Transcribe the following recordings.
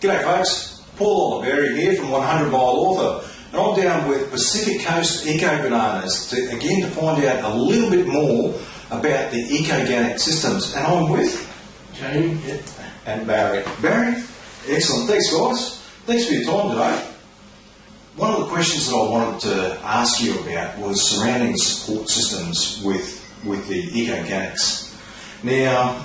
G'day folks, Paul Oliveri here from 100 Mile Author, and I'm down with Pacific Coast Eco Bananas to find out a little bit more about the Ecoganic systems, and I'm with Jamie and Barry. Barry, excellent, thanks guys, thanks for your time today. One of the questions that I wanted to ask you about was surrounding the support systems with the Ecoganics. Now,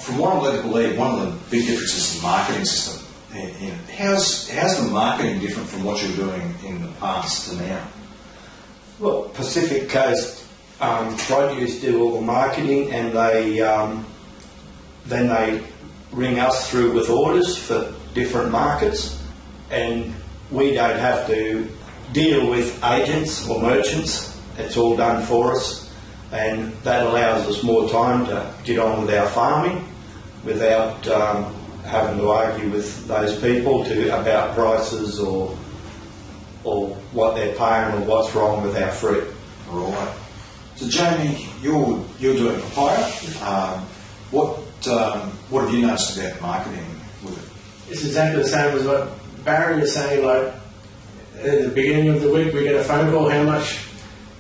from what I'm led to believe, one of the big differences is the marketing system. And how's the marketing different from what you were doing in the past to now? Well, Pacific Coast Produce do all the marketing, and then they ring us through with orders for different markets, and we don't have to deal with agents or merchants. It's all done for us, and that allows us more time to get on with our farming without having to argue with those people about prices or what they're paying or what's wrong with our fruit. Right. So Jamie, you're doing papaya. What have you noticed about marketing with it? It's exactly the same as what Barry was saying. Like at the beginning of the week, we get a phone call how much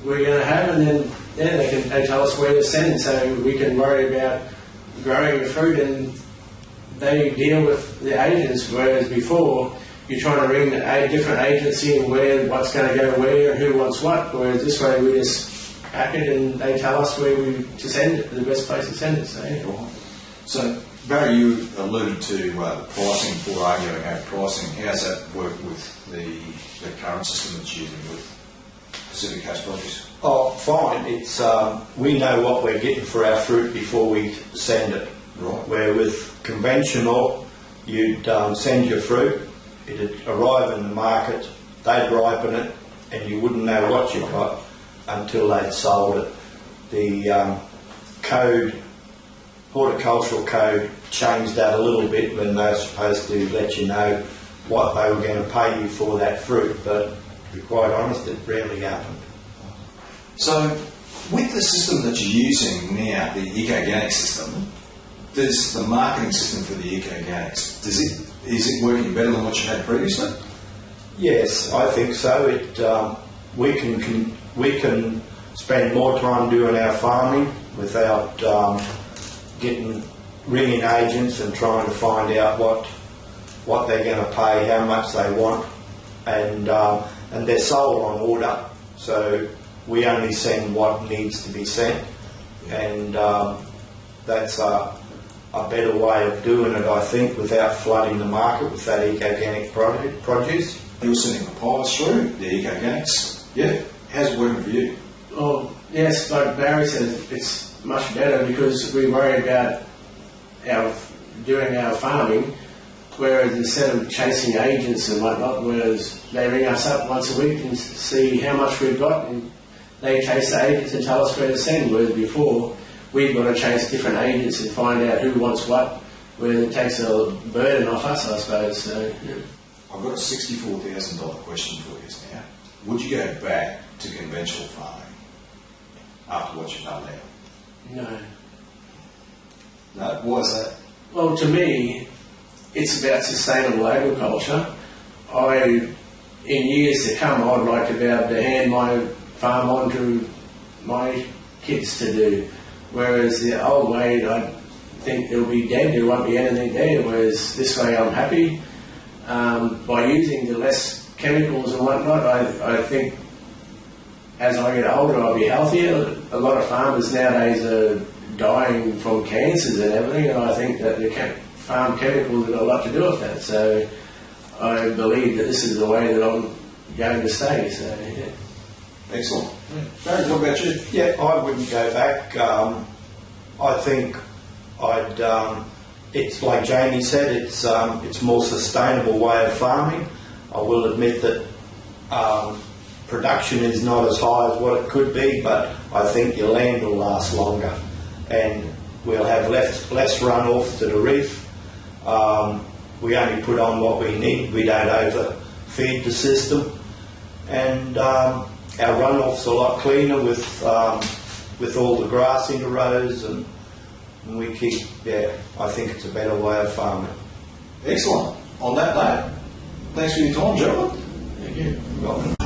we're going to have, and then they tell us where to send, so we can worry about growing the fruit, and they deal with the agents. Whereas before, you're trying to ring a different agency and what's going to go where and who wants what. Whereas this way, we just pack it and they tell us where to send it, the best place to send it. So, yeah. So Barry, you alluded to the pricing before arguing over pricing. How does that work with the current system that's using with Pacific Coast Produce? Oh, fine. It's we know what we're getting for our fruit before we send it. Right. Where with conventional, you'd send your fruit, it'd arrive in the market, they'd ripen it, and you wouldn't know what you got until they'd sold it. The horticultural code changed that a little bit when they were supposed to let you know what they were going to pay you for that fruit, but to be quite honest, it rarely happened. So, with the system that you're using now, the Ecoganic system, does the marketing system for the Ecoganics, is it working better than what you had previously? Yes, I think so. We can spend more time doing our farming without ringing agents and trying to find out what they're going to pay, how much they want, and they're sold on order. So we only send what needs to be sent, and that's a better way of doing it, I think, without flooding the market with that Ecoganic produce. You're sending papayas through, the Ecoganics. Yeah. How's it working for you? Well, yes, like Barry said, it's much better because we worry about doing our farming, whereas instead of chasing agents and whatnot, whereas they ring us up once a week and see how much we've got, and they chase the agents and tell us where to send, whereas before we've got to chase different agents and find out who wants what, where it takes a burden off us, I suppose. So, yeah. I've got a $64,000 question for you now. Would you go back to conventional farming after what you've done now? No. No? Why is that? Well, to me, it's about sustainable agriculture. In years to come, I'd like to be able to hand my farm on to my kids to do. Whereas the old way, I think it'll be dead, there won't be anything there, whereas this way I'm happy. By using the less chemicals and whatnot, I think as I get older I'll be healthier. A lot of farmers nowadays are dying from cancers and everything, and I think that the farm chemicals have got a lot to do with that. So I believe that this is the way that I'm going to stay. So, yeah. Excellent. Barry, what about you? Yeah, I wouldn't go back. I think it's like Jamie said, it's a more sustainable way of farming. I will admit that production is not as high as what it could be, but I think your land will last longer, and we'll have less runoff to the reef. We only put on what we need. We don't overfeed the system, and our runoff's a lot cleaner with all the grass in the rows, and we keep. Yeah, I think it's a better way of farming. Excellent. On that note, thanks for your time, gentlemen. Thank you. Welcome.